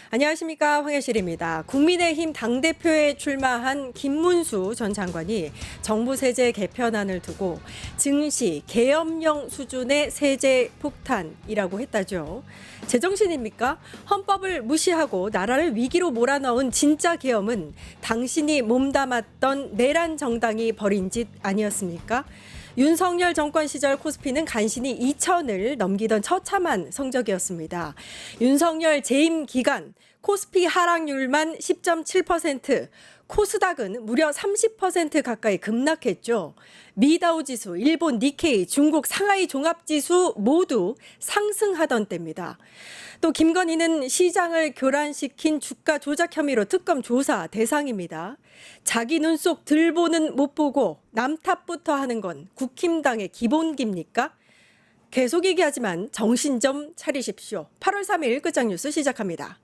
안녕하십니까, 황혜실입니다. 국민의힘 당대표에 출마한 김문수 전 장관이 정부 세제 개편안을 두고 증시 계엄령 수준의 세제 폭탄이라고 했다죠. 제정신입니까? 헌법을 무시하고 나라를 위기로 몰아넣은 진짜 계엄은 당신이 몸담았던 내란 정당이 벌인 짓 아니었습니까? 윤석열 정권 시절 코스피는 간신히 2천을 넘기던 처참한 성적이었습니다. 윤석열 재임 기간 코스피 하락률만 10.7%, 코스닥은 무려 30% 가까이 급락했죠. 미다우 지수, 일본 니케이, 중국 상하이 종합지수 모두 상승하던 때입니다. 또 김건희는 시장을 교란시킨 주가 조작 혐의로 특검 조사 대상입니다. 자기 눈 속 들보는 못 보고 남 탓부터 하는 건 국힘당의 기본기입니까? 계속 얘기하지만 정신 좀 차리십시오. 8월 3일 끝장 뉴스 시작합니다.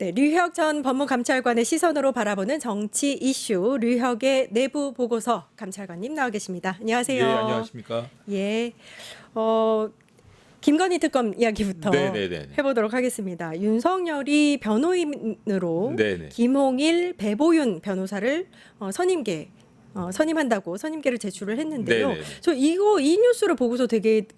네, 류혁 전 법무감찰관의 시선으로 바라보는 정치 이슈, 류혁의 내부 보고서 감찰관님 나와 계십니다. 안녕하세요. 예, 안녕하십니까? 예, 김건희 특검 이야기부터 네네네. 해보도록 하겠습니다. 윤석열이 변호인으로 네네. 김홍일, 배보윤 변호사를 선임한다고 선임계를 제출을 했는데요. 네네네. 저 이 뉴스를 보고서 되게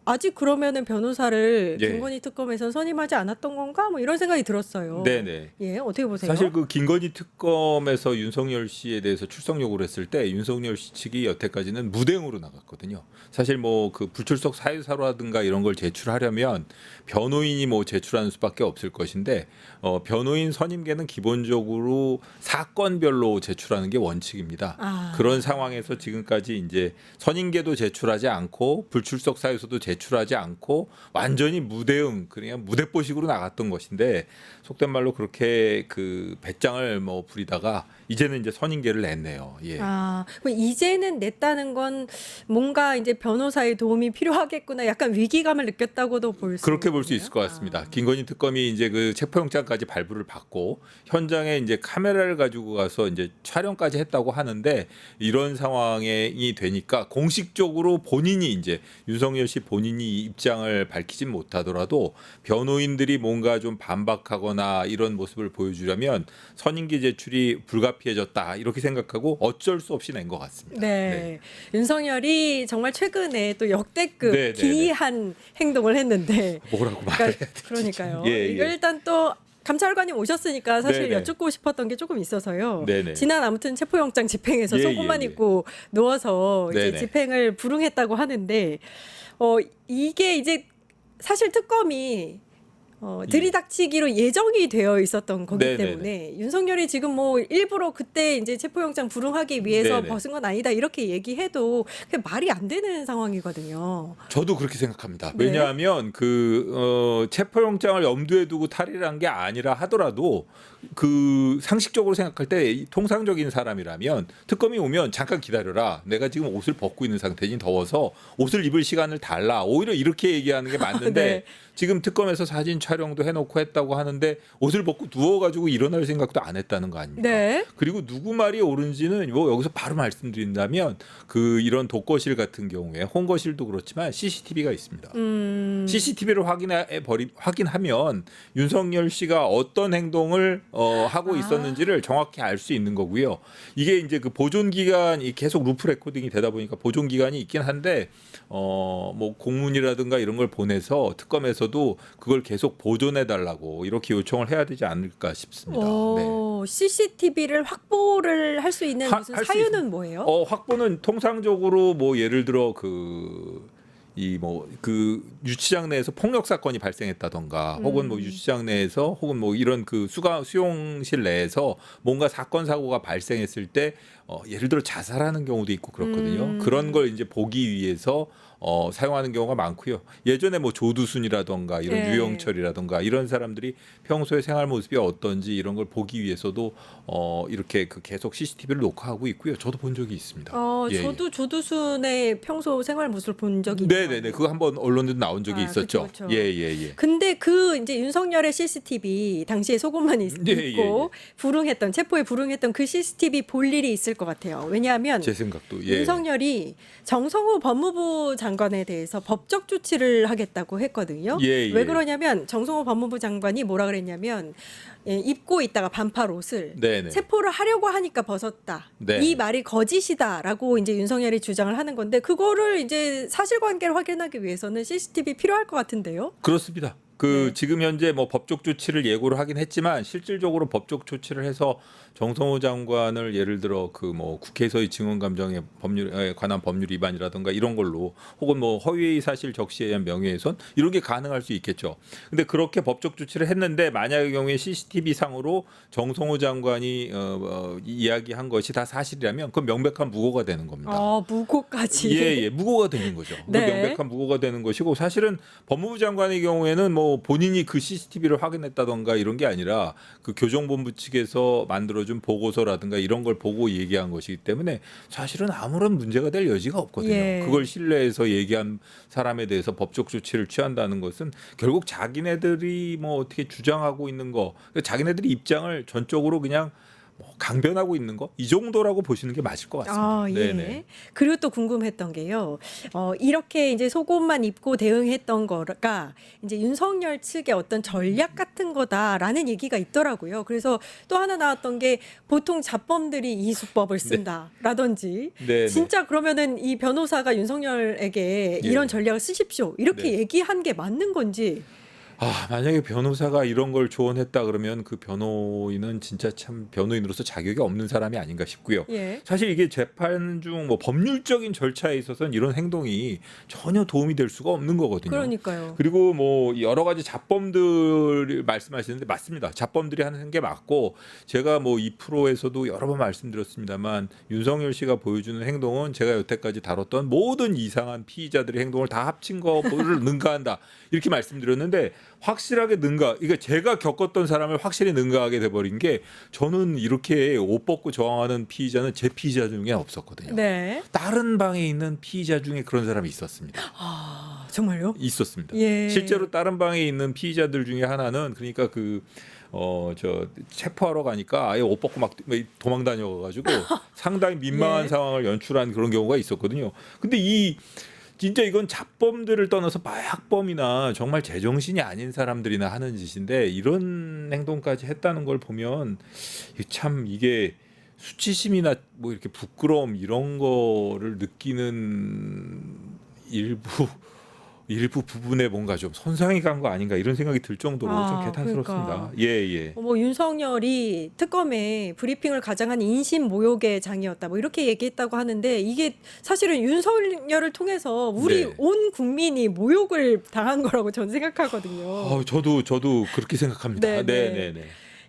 아직 그러면은 변호사를 예. 김건희 특검에서 선임하지 않았던 건가? 뭐 이런 생각이 들었어요. 네네. 예, 어떻게 보세요? 사실 그 김건희 특검에서 윤석열 씨에 대해서 출석 요구를 했을 때 윤석열 씨 측이 여태까지는 무대응으로 나갔거든요. 사실 뭐 그 불출석 사유서라든가 이런 걸 제출하려면 변호인이 뭐 제출하는 수밖에 없을 것인데 변호인 선임계는 기본적으로 사건별로 제출하는 게 원칙입니다. 그런 상황에서 지금까지 이제 선임계도 제출하지 않고 불출석 사유서도 제출하지 않고 완전히 무대응 그냥 무대뽀식으로 나갔던 것인데 속된 말로 그렇게 그 배짱을 뭐 부리다가 이제는 이제 선임계를 냈네요. 예. 그럼 이제는 냈다는 건 뭔가 이제 변호사의 도움이 필요하겠구나. 약간 위기감을 느꼈다고도 볼 수 그렇게 볼 수 있네요. 있을 것 같습니다. 김건희 특검이 이제 그 체포영장까지 발부를 받고 현장에 이제 카메라를 가지고 가서 이제 촬영까지 했다고 하는데 이런 상황이 되니까 공식적으로 본인이 이제 윤석열 씨 본인이 입장을 밝히진 못하더라도 변호인들이 뭔가 좀 반박하거나 이런 모습을 보여주려면 선임계 제출이 불가피해졌다 이렇게 생각하고 어쩔 수 없이 낸 것 같습니다. 네. 윤석열이 정말 최근에 또 역대급 네, 네, 기이한 행동을 했는데 뭐라고 말해야 되지? 그러니까요. 예, 이거 예. 일단 또 감찰관님 오셨으니까 사실 네네. 여쭙고 싶었던 게 조금 있어서요. 네네. 지난 아무튼 체포영장 집행에서 예, 속옷만 예, 예. 입고 누워서 이제 네네. 집행을 불응했다고 하는데 이게 이제 사실 특검이 들이닥치기로 예정이 되어 있었던 거기 네네네. 때문에 윤석열이 지금 뭐 일부러 그때 이제 체포영장 불응하기 위해서 네네. 벗은 건 아니다 이렇게 얘기해도 그게 말이 안 되는 상황이거든요. 저도 그렇게 생각합니다. 네. 왜냐하면 그 체포영장을 염두에 두고 탈의를 한 게 아니라 하더라도 그 상식적으로 생각할 때 통상적인 사람이라면 특검이 오면 잠깐 기다려라. 내가 지금 옷을 벗고 있는 상태니 더워서 옷을 입을 시간을 달라. 오히려 이렇게 얘기하는 게 맞는데 네. 지금 특검에서 사진 촬영도 해놓고 했다고 하는데 옷을 벗고 누워가지고 일어날 생각도 안 했다는 거 아닙니까? 네. 그리고 누구 말이 옳은지는 뭐 여기서 바로 말씀드린다면 그 이런 독거실 같은 경우에 홍거실도 그렇지만 CCTV가 있습니다. CCTV를 확인하면 윤석열 씨가 어떤 행동을 하고 있었는지를 정확히 알 수 있는 거고요. 이게 이제 그 보존 기간이 계속 루프 레코딩이 되다 보니까 보존 기간이 있긴 한데 뭐 공문이라든가 이런 걸 보내서 특검에서도 그걸 계속 보존해 달라고 이렇게 요청을 해야 되지 않을까 싶습니다. 네. CCTV를 확보를 할 수 있는 무슨 할수 사유는 뭐예요? 확보는 통상적으로 뭐 예를 들어 그 유치장 내에서 폭력 사건이 발생했다던가 혹은 뭐 유치장 내에서 혹은 뭐 이런 그 수용실 내에서 뭔가 사건 사고가 발생했을 때 예를 들어 자살하는 경우도 있고 그렇거든요. 그런 걸 이제 보기 위해서 사용하는 경우가 많고요. 예전에 뭐 조두순이라던가 이런 네. 유영철이라던가 이런 사람들이 평소에 생활 모습이 어떤지 이런 걸 보기 위해서도 이렇게 그 계속 CCTV를 녹화하고 있고요. 저도 본 적이 있습니다. 예, 예. 저도 조두순의 평소 생활 모습을 본 적이 네네네. 있어요. 그거 한번 언론에도 나온 적이 있었죠. 그쵸. 예예예. 근데 그 이제 윤석열의 CCTV 당시에 속옷만 예, 입고 불응했던 체포에 불응했던 그 CCTV 볼 일이 있을 것 같아요. 왜냐하면 제 생각도 예. 윤석열이 정성호 법무부 장관에 대해서 법적 조치를 하겠다고 했거든요. 예, 예. 왜 그러냐면 정성호 법무부 장관이 뭐라 그랬냐면 입고 있다가 반팔 옷을 네네. 체포를 하려고 하니까 벗었다. 네. 이 말이 거짓이다라고 이제 윤석열이 주장을 하는 건데 그거를 이제 사실관계를 확인하기 위해서는 CCTV 필요할 것 같은데요. 그렇습니다. 네. 지금 현재 뭐 법적 조치를 예고를 하긴 했지만 실질적으로 법적 조치를 해서 정성호 장관을 예를 들어 그 뭐 국회에서의 증언 감정에 법률에 관한 법률 위반이라든가 이런 걸로 혹은 뭐 허위 사실 적시에 의한 명예훼손 이런 게 가능할 수 있겠죠. 근데 그렇게 법적 조치를 했는데 만약의 경우에 CCTV 상으로 정성호 장관이 이야기한 것이 다 사실이라면 그건 명백한 무고가 되는 겁니다. 무고까지. 예, 무고가 되는 거죠. 네. 명백한 무고가 되는 것이고 사실은 법무부 장관의 경우에는 뭐 본인이 그 CCTV를 확인했다던가 이런 게 아니라 그 교정본부 측에서 만들어준 보고서라든가 이런 걸 보고 얘기한 것이기 때문에 사실은 아무런 문제가 될 여지가 없거든요. 예. 그걸 신뢰해서 얘기한 사람에 대해서 법적 조치를 취한다는 것은 결국 자기네들이 뭐 어떻게 주장하고 있는 거, 자기네들이 입장을 전적으로 그냥 뭐 강변하고 있는 거 이 정도라고 보시는 게 맞을 것 같습니다. 예. 네네. 그리고 또 궁금했던 게요. 이렇게 이제 속옷만 입고 대응했던 거가 이제 윤석열 측의 어떤 전략 같은 거다라는 얘기가 있더라고요. 그래서 또 하나 나왔던 게 보통 잡범들이 이 수법을 쓴다라든지 네네. 진짜 그러면은 이 변호사가 윤석열에게 예. 이런 전략을 쓰십시오. 이렇게 네. 얘기한 게 맞는 건지. 만약에 변호사가 이런 걸 조언했다 그러면 그 변호인은 진짜 참 변호인으로서 자격이 없는 사람이 아닌가 싶고요. 예. 사실 이게 재판 중 뭐 법률적인 절차에 있어서는 이런 행동이 전혀 도움이 될 수가 없는 거거든요. 그러니까요. 그리고 뭐 여러 가지 잡범들 말씀하시는데 맞습니다. 잡범들이 하는 게 맞고 제가 뭐 2%에서도 여러 번 말씀드렸습니다만 윤석열 씨가 보여주는 행동은 제가 여태까지 다뤘던 모든 이상한 피의자들의 행동을 다 합친 거를 능가한다. 이렇게 말씀드렸는데 확실하게 그러니까 제가 겪었던 사람을 확실히 능가하게 돼버린 게 저는 이렇게 옷 벗고 저항하는 피의자는 제 피의자 중에 없었거든요. 네. 다른 방에 있는 피의자 중에 그런 사람이 있었습니다. 정말요? 있었습니다. 예. 실제로 다른 방에 있는 피의자들 중에 하나는 그러니까 체포하러 가니까 아예 옷 벗고 막 도망 다녀가지고 상당히 민망한 예. 상황을 연출한 그런 경우가 있었거든요. 근데 진짜 이건 잡범들을 떠나서 마약범이나 정말 제정신이 아닌 사람들이나 하는 짓인데 이런 행동까지 했다는 걸 보면 참 이게 수치심이나 뭐 이렇게 부끄러움 이런 거를 느끼는 일부 부분에 뭔가 좀 손상이 간 거 아닌가 이런 생각이 들 정도로 좀 개탄스럽습니다. 그러니까. 예. 뭐 윤석열이 특검에 브리핑을 가장한 인신 모욕의 장이었다. 뭐 이렇게 얘기했다고 하는데 이게 사실은 윤석열을 통해서 우리 네. 온 국민이 모욕을 당한 거라고 저는 생각하거든요. 저도 그렇게 생각합니다. 네, 네.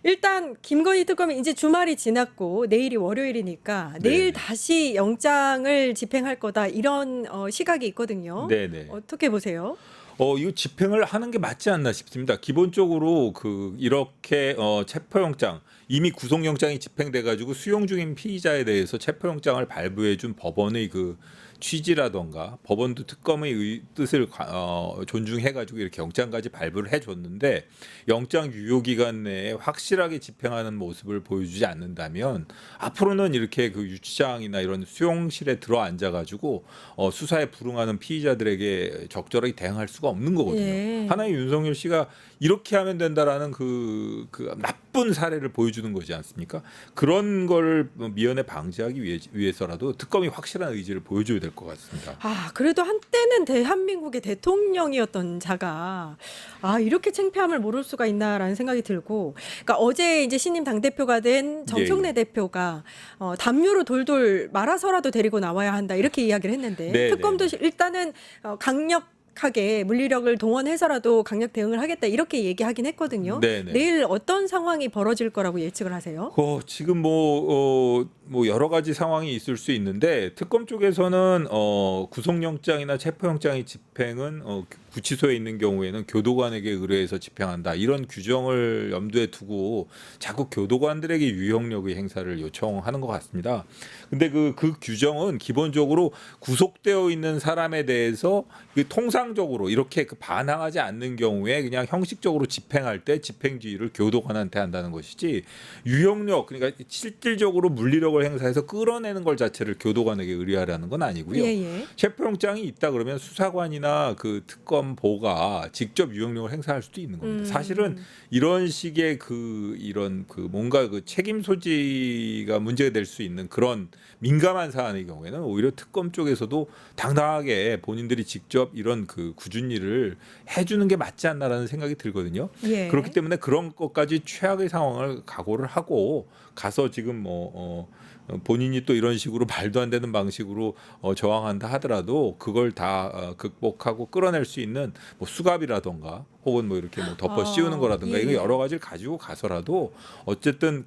일단 김건희 특검이 이제 주말이 지났고 내일이 월요일이니까 네. 내일 다시 영장을 집행할 거다 이런 시각이 있거든요. 네네. 어떻게 보세요? 이거 집행을 하는 게 맞지 않나 싶습니다. 기본적으로 이렇게 체포영장 이미 구속영장이 집행돼 가지고 수용 중인 피의자에 대해서 체포영장을 발부해 준 법원의 그 취지라던가 법원도 특검의 뜻을 존중해 가지고 이렇게 영장까지 발부를 해 줬는데 영장 유효 기간 내에 확실하게 집행하는 모습을 보여주지 않는다면 앞으로는 이렇게 그 유치장이나 이런 수용실에 들어 앉아 가지고 수사에 불응하는 피의자들에게 적절하게 대응할 수가 없는 거거든요. 예. 하나의 윤석열 씨가 이렇게 하면 된다라는 그 나쁜 사례를 보여주는 거지 않습니까? 그런 걸 미연에 방지하기 위해서라도 특검이 확실한 의지를 보여줘야 될 것 같습니다. 그래도 한때는 대한민국의 대통령이었던 자가 이렇게 창피함을 모를 수가 있나라는 생각이 들고, 그러니까 어제 이제 신임 당대표가 된 정청래 대표가 담요로 돌돌 말아서라도 데리고 나와야 한다 이렇게 이야기를 했는데 네, 특검도 일단은 강력 강력하게 물리력을 동원해서라도 강력 대응을 하겠다 이렇게 얘기하긴 했거든요. 네네. 내일 어떤 상황이 벌어질 거라고 예측을 하세요? 지금 뭐 여러 가지 상황이 있을 수 있는데 특검 쪽에서는 구속영장이나 체포영장의 집행은 구치소에 있는 경우에는 교도관에게 의뢰해서 집행한다 이런 규정을 염두에 두고 자꾸 교도관들에게 유형력의 행사를 요청하는 것 같습니다. 근데 그 규정은 기본적으로 구속되어 있는 사람에 대해서 통상적으로 이렇게 반항하지 않는 경우에 그냥 형식적으로 집행할 때 집행지휘를 교도관한테 한다는 것이지 유형력 그러니까 실질적으로 물리력을 행사해서 끌어내는 걸 자체를 교도관에게 의뢰하라는 건 아니고요. 예. 체포영장이 있다 그러면 수사관이나 그 특검보가 직접 유형력을 행사할 수도 있는 겁니다. 사실은 이런 식의 이런 뭔가 책임 소지가 문제가 될 수 있는 그런 민감한 사안의 경우에는 오히려 특검 쪽에서도 당당하게 본인들이 직접 이런 굳은 일을 해주는 게 맞지 않나라는 생각이 들거든요. 예. 그렇기 때문에 그런 것까지 최악의 상황을 각오를 하고 가서 지금 본인이 또 이런 식으로 말도 안 되는 방식으로 저항한다 하더라도 그걸 다 극복하고 끌어낼 수 있는 뭐 수갑이라던가 혹은 뭐 이렇게 뭐 덮어 씌우는 거라든가 이거 여러 가지를 가지고 가서라도 어쨌든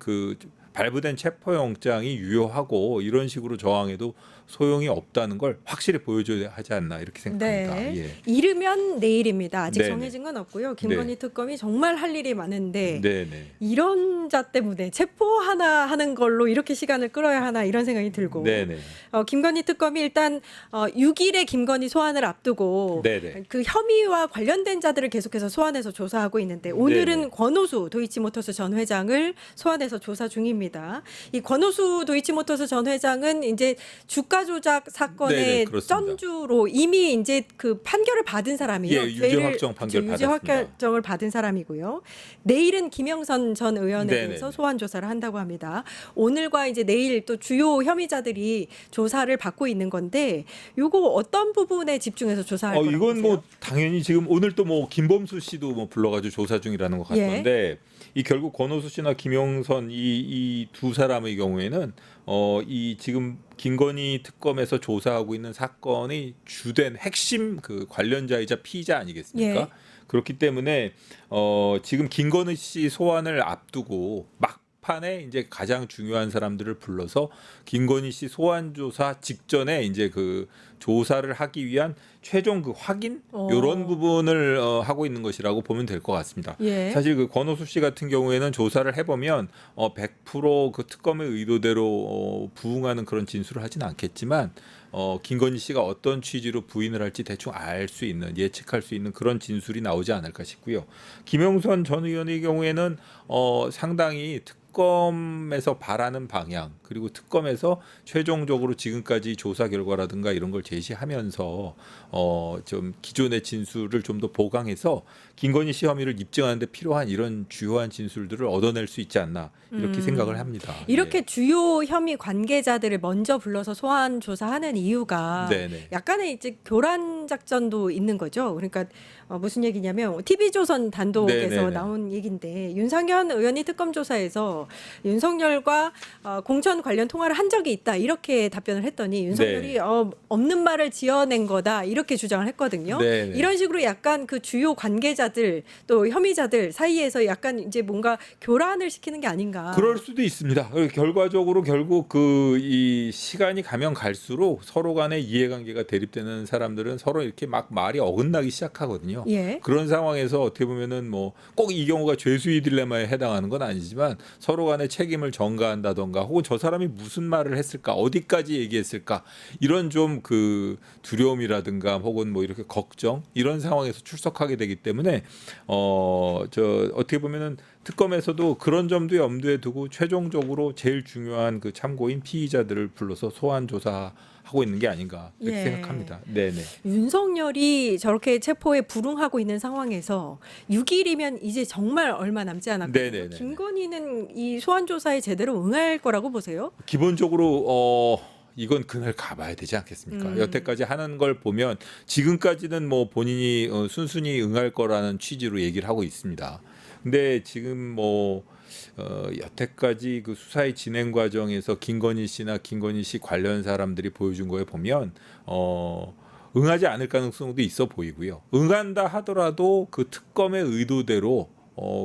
발부된 체포영장이 유효하고 이런 식으로 저항해도 소용이 없다는 걸 확실히 보여줘야 하지 않나 이렇게 생각합니다. 네. 예. 이르면 내일입니다. 아직 네네. 정해진 건 없고요. 김건희 특검이 정말 할 일이 많은데 네네. 이런 자 때문에 체포 하나 하는 걸로 이렇게 시간을 끌어야 하나 이런 생각이 들고 네네. 김건희 특검이 일단 6일에 김건희 소환을 앞두고 네네. 그 혐의와 관련된 자들을 계속해서 소환해서 조사하고 있는데 오늘은 네네. 권오수 도이치모터스 전 회장을 소환해서 조사 중입니다. 이 권오수 도이치모터스 전 회장은 이제 주가 조작 사건의 네네, 그렇습니다. 전주로 이미 이제 그 판결을 받은 사람이에요. 예, 유죄 확정 판결 유죄 받았습니다. 확정을 받은 사람이고요. 내일은 김영선 전 의원에 네네네. 대해서 소환 조사를 한다고 합니다. 오늘과 이제 내일 또 주요 혐의자들이 조사를 받고 있는 건데 요거 어떤 부분에 집중해서 조사할 거라고 이건 보세요? 뭐 당연히 지금 오늘 또 뭐 김범수 씨도 뭐 불러가지고 조사 중이라는 것 같던데 이 결국 권오수 씨나 김영선 이 두 사람의 경우에는 이 지금 김건희 특검에서 조사하고 있는 사건의 주된 핵심 관련자이자 피의자 아니겠습니까? 예. 그렇기 때문에 지금 김건희 씨 소환을 앞두고 막판에 이제 가장 중요한 사람들을 불러서 김건희 씨 소환 조사 직전에 이제 조사를 하기 위한 최종 확인 이런 부분을 하고 있는 것이라고 보면 될 것 같습니다. 예. 사실 권오수 씨 같은 경우에는 조사를 해보면 100% 특검의 의도대로 부응하는 그런 진술을 하진 않겠지만 김건희 씨가 어떤 취지로 부인을 할지 대충 알 수 있는 예측할 수 있는 그런 진술이 나오지 않을까 싶고요. 김영선 전 의원의 경우에는 상당히 특검에서 바라는 방향 그리고 특검에서 최종적으로 지금까지 조사 결과라든가 이런 걸 제시하면서 좀 기존의 진술을 좀 더 보강해서 김건희 씨 혐의를 입증하는 데 필요한 이런 주요한 진술들을 얻어낼 수 있지 않나 이렇게 생각을 합니다. 이렇게 예. 주요 혐의 관계자들을 먼저 불러서 소환 조사하는 이유가 네네. 약간의 이제 교란 작전도 있는 거죠. 그러니까 무슨 얘기냐면 TV조선 단독에서 네네네. 나온 얘기인데 윤상현 의원이 특검 조사에서 윤석열과 공천 관련 통화를 한 적이 있다 이렇게 답변을 했더니 윤석열이 네. 없는 말을 지어낸 거다 이렇게 주장을 했거든요. 네네. 이런 식으로 약간 그 주요 관계자들 또 혐의자들 사이에서 약간 이제 뭔가 교란을 시키는 게 아닌가. 그럴 수도 있습니다. 결과적으로 결국 이 시간이 가면 갈수록 서로 간의 이해관계가 대립되는 사람들은 서로 이렇게 막 말이 어긋나기 시작하거든요. 예. 그런 상황에서 어떻게 보면은 뭐 꼭 이 경우가 죄수의 딜레마에 해당하는 건 아니지만 서로 간의 책임을 전가한다던가 혹은 저 사람이 무슨 말을 했을까 어디까지 얘기했을까 이런 좀 두려움이라든가 혹은 뭐 이렇게 걱정 이런 상황에서 출석하게 되기 때문에 어떻게 보면은 특검에서도 그런 점도 염두에 두고 최종적으로 제일 중요한 참고인 피의자들을 불러서 소환 조사하고 있는 게 아닌가 이렇게 예. 생각합니다. 네네. 윤석열이 저렇게 체포에 불응하고 있는 상황에서 6일이면 이제 정말 얼마 남지 않았거든요. 네네네. 김건희는 이 소환 조사에 제대로 응할 거라고 보세요? 기본적으로 이건 그날 가봐야 되지 않겠습니까? 여태까지 하는 걸 보면 지금까지는 뭐 본인이 순순히 응할 거라는 취지로 얘기를 하고 있습니다. 근데 지금 여태까지 수사의 진행 과정에서 김건희 씨나 김건희 씨 관련 사람들이 보여준 거에 보면 응하지 않을 가능성도 있어 보이고요. 응한다 하더라도 그 특검의 의도대로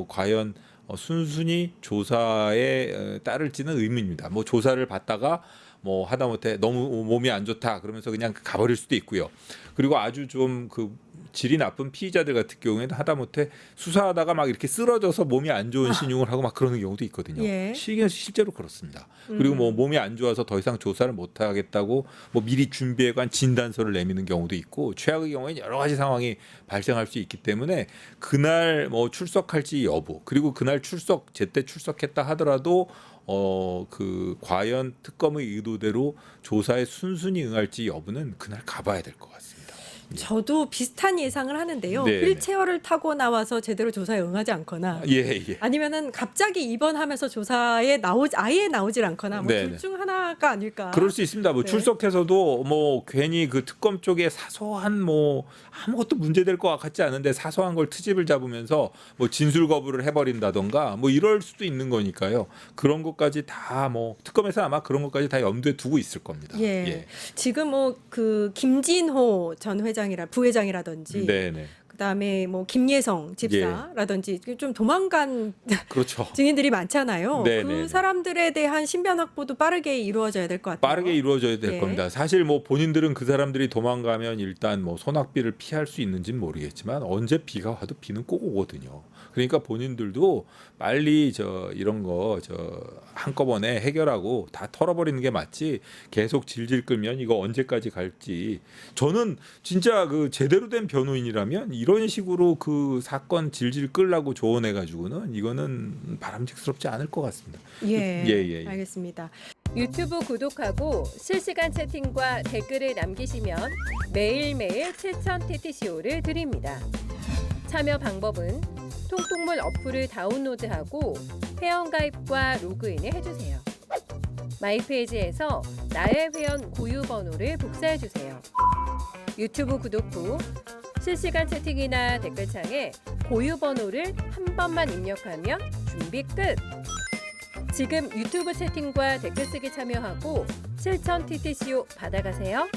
과연 순순히 조사에 따를지는 의문입니다. 뭐 조사를 받다가 뭐 하다못해 너무 몸이 안 좋다 그러면서 그냥 가버릴 수도 있고요. 그리고 아주 좀 그 질이 나쁜 피의자들 같은 경우에는 하다못해 수사하다가 막 이렇게 쓰러져서 몸이 안 좋은 신용을 하고 막 그러는 경우도 있거든요. 예. 실제로 그렇습니다. 그리고 뭐 몸이 안 좋아서 더 이상 조사를 못 하겠다고 뭐 미리 준비해간 진단서를 내미는 경우도 있고 최악의 경우에는 여러 가지 상황이 발생할 수 있기 때문에 그날 뭐 출석할지 여부 그리고 그날 제때 출석했다 하더라도 그 과연 특검의 의도대로 조사에 순순히 응할지 여부는 그날 가봐야 될 것 같습니다. 저도 비슷한 예상을 하는데요. 네. 휠체어를 타고 나와서 제대로 조사에 응하지 않거나 예. 아니면은 갑자기 입원하면서 조사에 아예 나오질 않거나 뭐 네네. 둘 중 하나가 아닐까. 그럴 수 있습니다. 뭐 네. 출석해서도 뭐 괜히 그 특검 쪽에 사소한 뭐 아무것도 문제될 것 같지 않은데 사소한 걸 트집을 잡으면서 뭐 진술 거부를 해버린다던가 뭐 이럴 수도 있는 거니까요. 그런 것까지 다 뭐 특검에서 아마 그런 것까지 다 염두에 두고 있을 겁니다. 예. 지금 뭐 그 김진호 전 부회장이라든지 네네. 그다음에 뭐 김예성 집사라든지 좀 도망간 그렇죠. 증인들이 많잖아요. 네, 그 네, 네. 사람들에 대한 신변 확보도 빠르게 이루어져야 될 것 같아요. 빠르게 이루어져야 될 예. 겁니다. 사실 뭐 본인들은 그 사람들이 도망가면 일단 뭐 소낙비를 피할 수 있는지는 모르겠지만 언제 비가 와도 비는 꼭 오거든요. 그러니까 본인들도 빨리 이런 거 한꺼번에 해결하고 다 털어버리는 게 맞지 계속 질질 끌면 이거 언제까지 갈지 저는 진짜 그 제대로 된 변호인이라면 이런 식으로 그 사건 질질 끌라고 조언해 가지고는 이거는 바람직스럽지 않을 것 같습니다. 예. 알겠습니다. 유튜브 구독하고 실시간 채팅과 댓글을 남기시면 매일매일 7,000TTCO를 드립니다. 참여 방법은 통통물 어플을 다운로드하고 회원가입과 로그인을 해주세요. 마이페이지에서 나의 회원 고유 번호를 복사해주세요. 유튜브 구독 후 실시간 채팅이나 댓글창에 고유 번호를 한 번만 입력하면 준비 끝! 지금 유튜브 채팅과 댓글 쓰기 참여하고 7,000TTCO 받아가세요.